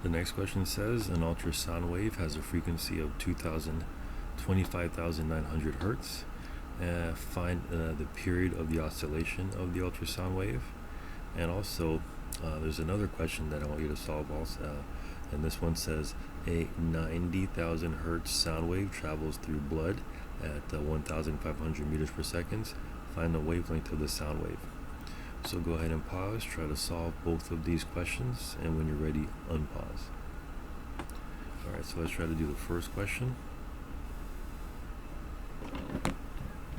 The next question says an ultrasound wave has a frequency of 25,900 hertz. Find the period of the oscillation of the ultrasound wave. And also, there's another question that I want you to solve also. And this one says a 90,000 hertz sound wave travels through blood at 1,500 meters per second. Find the wavelength of the sound wave. So go ahead and pause, try to solve both of these questions, and when you're ready, unpause. Alright, so let's try to do the first question.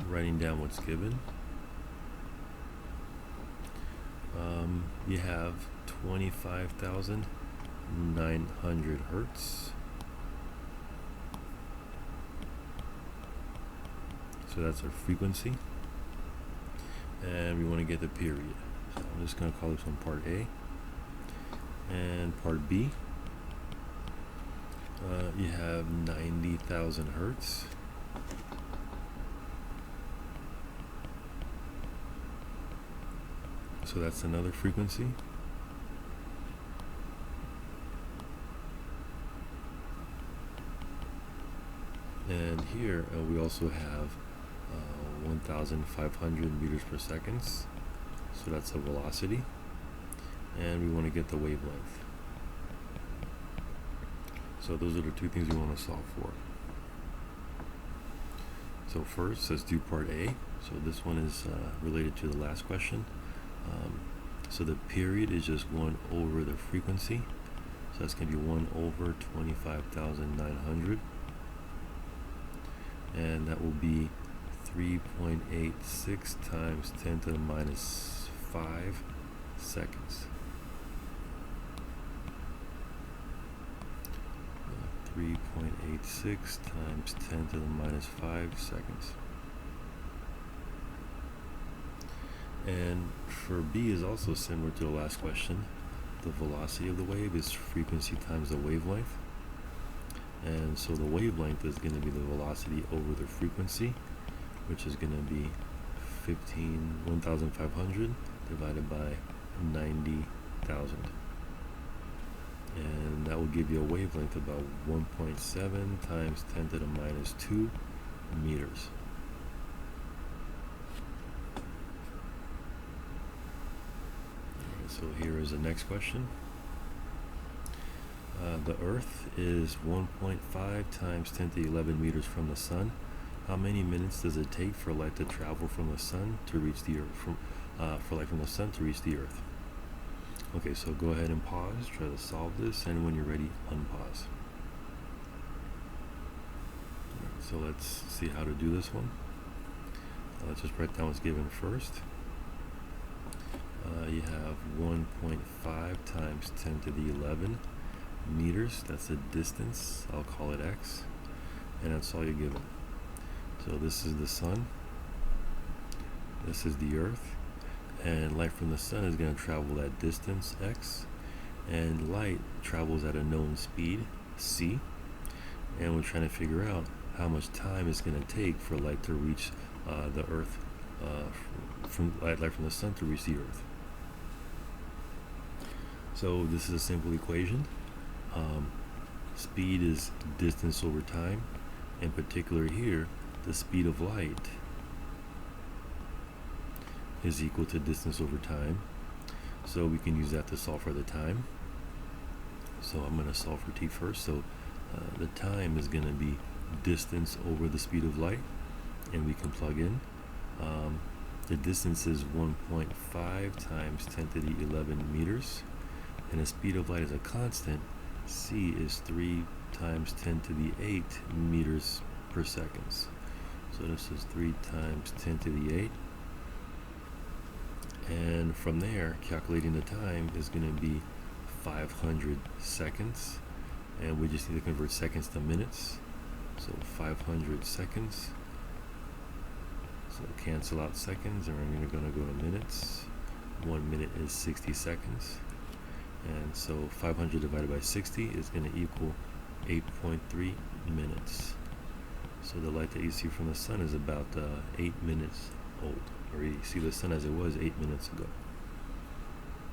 Writing down what's given. You have 25,900 hertz. So that's our frequency. And we want to get the period. So I'm just going to call this one part A. And part B, you have 90,000 hertz. So that's another frequency. And here we also have 1,500 meters per second. So that's a velocity. And we want to get the wavelength. So those are the two things we want to solve for. So first, let's do part A. So this one is related to the last question. So the period is just 1 over the frequency. So that's going to be 1 over 25,900. And that will be 3.86 times 10 to the minus 5 seconds. 3.86 times 10 to the minus 5 seconds. And for B is also similar to the last question. The velocity of the wave is frequency times the wavelength. And so the wavelength is going to be the velocity over the frequency, which is going to be 1,500 divided by 90,000. And that will give you a wavelength of about 1.7 times 10 to the minus 2 meters. So here is the next question. The Earth is 1.5 times 10 to the 11 meters from the Sun. How many minutes does it take for light to travel from the Sun to reach the Earth? For light from the Sun to reach the Earth. Okay, so go ahead and pause. Try to solve this, and when you're ready, unpause. Right, so let's see how to do this one. Let's just write down what's given first. You have 1.5 times 10 to the 11 meters. That's a distance. I'll call it x. And that's all you're given. So this is the Sun. This is the Earth. And light from the Sun is going to travel that distance, x. And light travels at a known speed, c. And we're trying to figure out how much time it's going to take for light to reach the Earth, light from the Sun to reach the Earth. So this is a simple equation. Speed is distance over time. In particular here, the speed of light is equal to distance over time. So we can use that to solve for the time. So I'm going to solve for t first. So the time is going to be distance over the speed of light. And we can plug in. The distance is 1.5 times 10 to the 11 meters. And the speed of light is a constant. C is 3 times 10 to the 8 meters per second. So this is 3 times 10 to the 8. And from there, calculating the time is going to be 500 seconds. And we just need to convert seconds to minutes. So 500 seconds. So cancel out seconds, and we're going to go to minutes. 1 minute is 60 seconds. And so 500 divided by 60 is going to equal 8.3 minutes. So the light that you see from the Sun is about 8 minutes old. Or you see the Sun as it was 8 minutes ago.